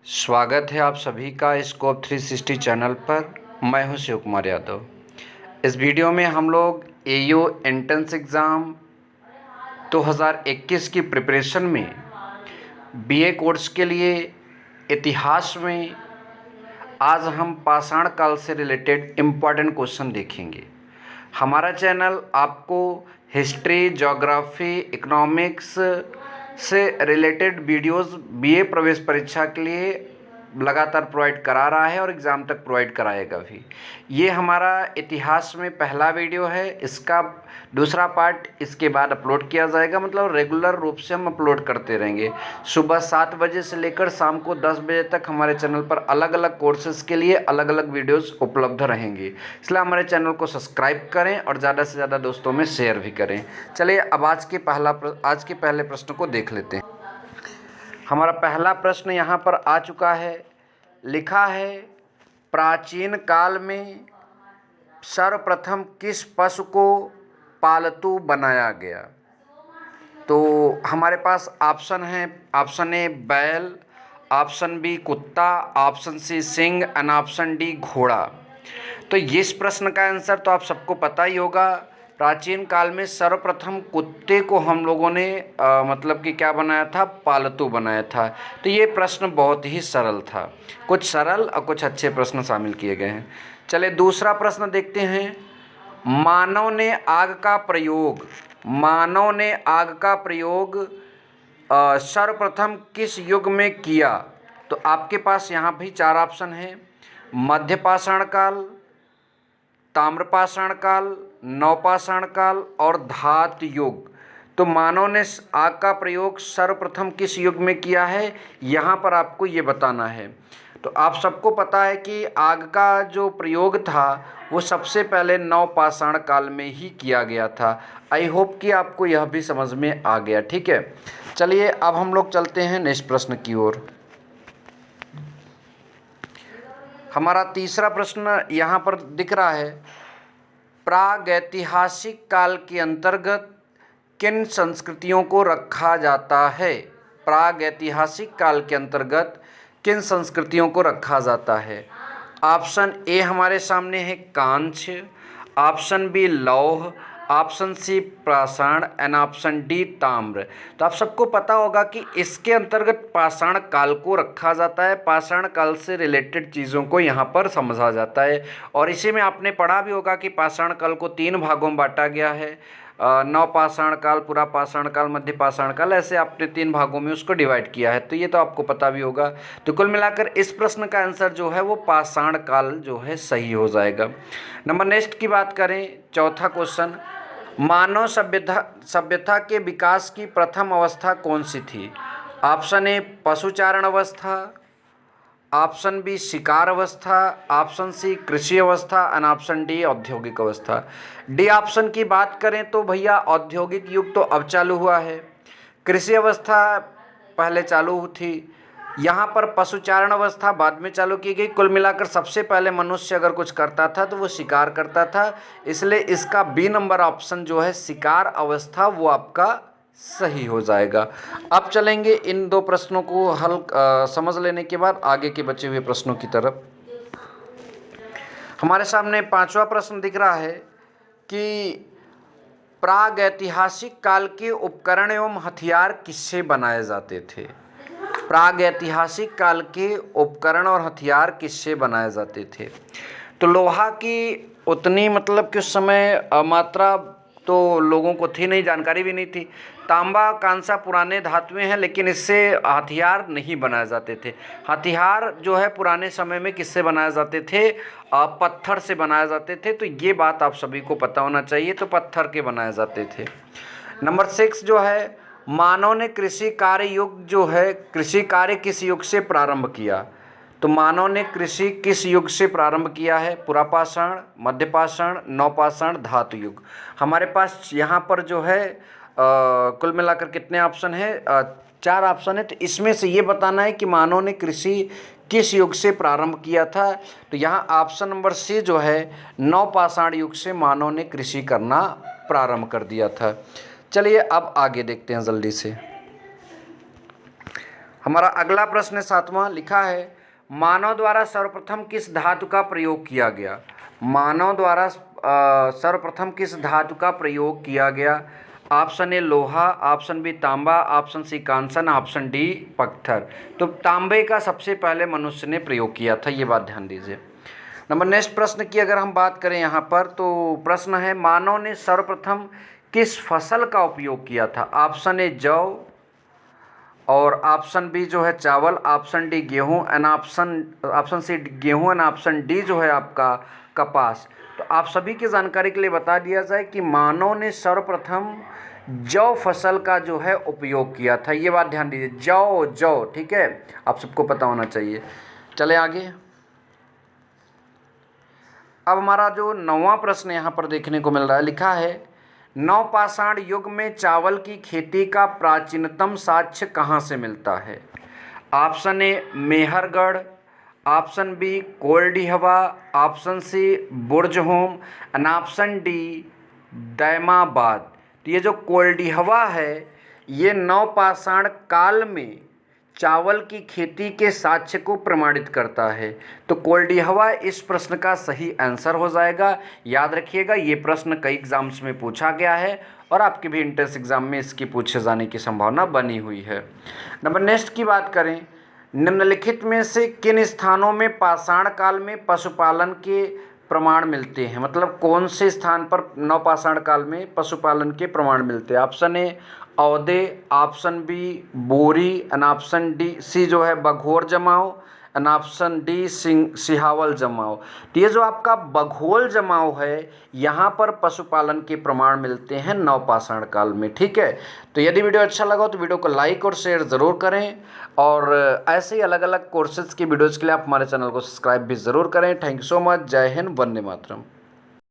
स्वागत है आप सभी का स्कोप 360 चैनल पर। मैं हूं शिव कुमार यादव। इस वीडियो में हम लोग एयू एंट्रेंस एग्ज़ाम 2021 की प्रिपरेशन में बीए कोर्स के लिए इतिहास में आज हम पाषाण काल से रिलेटेड इम्पॉर्टेंट क्वेश्चन देखेंगे। हमारा चैनल आपको हिस्ट्री, ज्योग्राफी, इकोनॉमिक्स से रिलेटेड वीडियोस बीए प्रवेश परीक्षा के लिए लगातार प्रोवाइड करा रहा है और एग्ज़ाम तक प्रोवाइड कराएगा भी। ये हमारा इतिहास में पहला वीडियो है। इसका दूसरा पार्ट इसके बाद अपलोड किया जाएगा, मतलब रेगुलर रूप से हम अपलोड करते रहेंगे। सुबह 7 बजे से लेकर शाम को 10 बजे तक हमारे चैनल पर अलग अलग कोर्सेज़ के लिए अलग अलग वीडियोस उपलब्ध रहेंगे। इसलिए हमारे चैनल को सब्सक्राइब करें और ज़्यादा से ज़्यादा दोस्तों में शेयर भी करें। चलिए अब आज के पहले प्रश्न को देख लेते हैं। हमारा पहला प्रश्न यहाँ पर आ चुका है। लिखा है, प्राचीन काल में सर्वप्रथम किस पशु को पालतू बनाया गया? तो हमारे पास ऑप्शन है। ऑप्शन ए बैल, ऑप्शन बी कुत्ता, ऑप्शन सी सिंह एंड ऑप्शन डी घोड़ा। तो इस प्रश्न का आंसर तो आप सबको पता ही होगा। प्राचीन काल में सर्वप्रथम कुत्ते को हम लोगों ने मतलब कि क्या बनाया था? पालतू बनाया था। तो ये प्रश्न बहुत ही सरल था। कुछ सरल और कुछ अच्छे प्रश्न शामिल किए गए हैं। चलिए दूसरा प्रश्न देखते हैं। मानव ने आग का प्रयोग सर्वप्रथम किस युग में किया? तो आपके पास यहाँ भी 4 ऑप्शन हैं। मध्यपाषाण काल, ताम्रपाषाण काल, नवपाषाण काल और धातु युग। तो मानव ने आग का प्रयोग सर्वप्रथम किस युग में किया है, यहाँ पर आपको ये बताना है। तो आप सबको पता है कि आग का जो प्रयोग था वो सबसे पहले नवपाषाण काल में ही किया गया था। आई होप कि आपको यह भी समझ में आ गया। ठीक है, चलिए अब हम लोग चलते हैं नेक्स्ट प्रश्न की ओर। हमारा तीसरा प्रश्न यहाँ पर दिख रहा है। प्रागैतिहासिक काल के अंतर्गत किन संस्कृतियों को रखा जाता है? प्रागैतिहासिक काल के अंतर्गत किन संस्कृतियों को रखा जाता है? ऑप्शन ए हमारे सामने है कांस्य, ऑप्शन बी लौह, ऑप्शन सी पाषाण एंड ऑप्शन डी ताम्र। तो आप सबको पता होगा कि इसके अंतर्गत पाषाण काल को रखा जाता है। पाषाण काल से रिलेटेड चीज़ों को यहाँ पर समझा जाता है। और इसी में आपने पढ़ा भी होगा कि पाषाण काल को 3 भागों में बांटा गया है। नवपाषाण काल, पूरा पाषाण काल, मध्य पाषाण काल, ऐसे आपने 3 भागों में उसको डिवाइड किया है। तो ये तो आपको पता भी होगा। तो कुल मिलाकर इस प्रश्न का आंसर जो है वो पाषाण काल जो है सही हो जाएगा। नंबर नेक्स्ट की बात करें, चौथा क्वेश्चन। मानव सभ्यता के विकास की प्रथम अवस्था कौन सी थी? ऑप्शन ए पशुचारण अवस्था, ऑप्शन बी शिकार अवस्था, ऑप्शन सी कृषि अवस्था एंड ऑप्शन डी औद्योगिक अवस्था। डी ऑप्शन की बात करें तो भैया औद्योगिक युग तो अब चालू हुआ है, कृषि अवस्था पहले चालू थी, यहाँ पर पशुचारण अवस्था बाद में चालू की गई। कुल मिलाकर सबसे पहले मनुष्य अगर कुछ करता था तो वो शिकार करता था। इसलिए इसका बी नंबर ऑप्शन जो है शिकार अवस्था वो आपका सही हो जाएगा। अब चलेंगे इन 2 प्रश्नों को समझ लेने के बाद आगे के बचे हुए प्रश्नों की तरफ। हमारे सामने 5वां प्रश्न दिख रहा है कि प्रागैतिहासिक काल के उपकरण एवं हथियार किससे बनाए जाते थे? प्रागैतिहासिक काल के उपकरण और हथियार किससे बनाए जाते थे? तो लोहा की उतनी मतलब कि उस समय मात्रा तो लोगों को थी नहीं, जानकारी भी नहीं थी। तांबा, कांसा पुराने धातुएं हैं, लेकिन इससे हथियार नहीं बनाए जाते थे। हथियार जो है पुराने समय में किससे बनाए जाते थे? पत्थर से बनाए जाते थे। तो ये बात आप सभी को पता होना चाहिए। तो पत्थर के बनाए जाते थे। नंबर 6 जो है, मानव ने कृषि कार्य युग जो है, कृषि कार्य किस युग से प्रारंभ किया? तो मानव ने कृषि किस युग से प्रारंभ किया है? पुरापाषाण, मध्यपाषाण, नवपाषाण, धातु युग। हमारे पास यहाँ पर जो है कुल मिलाकर कितने ऑप्शन है? 4 ऑप्शन है। तो इसमें से ये बताना है कि मानव ने कृषि किस युग से प्रारंभ किया था। तो यहाँ ऑप्शन नंबर सी जो है, नवपाषाण युग से मानव ने कृषि करना प्रारंभ कर दिया था। चलिए अब आगे देखते हैं जल्दी से। हमारा अगला प्रश्न है 7वां, लिखा है मानव द्वारा सर्वप्रथम किस धातु का प्रयोग किया गया। मानव द्वारा सर्वप्रथम किस धातु का प्रयोग किया गया। ऑप्शन ए लोहा, ऑप्शन बी तांबा, ऑप्शन सी कांसन, ऑप्शन डी पत्थर। तो तांबे का सबसे पहले मनुष्य ने प्रयोग किया था, ये बात ध्यान दीजिए। नंबर नेक्स्ट प्रश्न की अगर हम बात करें यहाँ पर, तो प्रश्न है मानव ने सर्वप्रथम किस फसल का उपयोग किया था। ऑप्शन ए जौ, और ऑप्शन बी जो है चावल, ऑप्शन डी गेहूं एंड ऑप्शन सी गेहूं एंड ऑप्शन डी जो है आपका कपास। तो आप सभी की जानकारी के लिए बता दिया जाए कि मानव ने सर्वप्रथम जौ फसल का जो है उपयोग किया था, ये बात ध्यान दीजिए। जौ, ठीक है, आप सबको पता होना चाहिए। चले आगे। अब हमारा जो 9वां प्रश्न यहाँ पर देखने को मिल रहा है, लिखा है नवपाषाण युग में चावल की खेती का प्राचीनतम साक्ष्य कहाँ से मिलता है। Option A Mehrgarh, option B Koldihwa, option C Burzahom and option D Daimabad. तो ये जो कोल्डिहवा है ये नवपाषाण काल में चावल की खेती के साक्ष्य को प्रमाणित करता है। तो कोल्डिहवा इस प्रश्न का सही आंसर हो जाएगा। याद रखिएगा, ये प्रश्न कई एग्जाम्स में पूछा गया है और आपके भी इंट्रेंस एग्जाम में इसकी पूछे जाने की संभावना बनी हुई है। नंबर नेक्स्ट की बात करें, निम्नलिखित में से किन स्थानों में पाषाण काल में पशुपालन के प्रमाण मिलते हैं। मतलब कौन से स्थान पर नवपाषाण काल में पशुपालन के प्रमाण मिलते हैं। ऑप्शन ए औदे, ऑप्शन बी बोरी एंड ऑप्शन डी सी जो है बघोर जमाव एंड ऑप्शन डी सिहावल जमाव। तो ये जो आपका बघोल जमाव है यहाँ पर पशुपालन के प्रमाण मिलते हैं नवपाषाण काल में। ठीक है, तो यदि वीडियो अच्छा लगा तो वीडियो को लाइक और शेयर ज़रूर करें, और ऐसे ही अलग अलग कोर्सेज की वीडियोज़ के लिए आप हमारे चैनल को सब्सक्राइब भी ज़रूर करें। Thank you so much. जय हिंद, वंदे मातरम।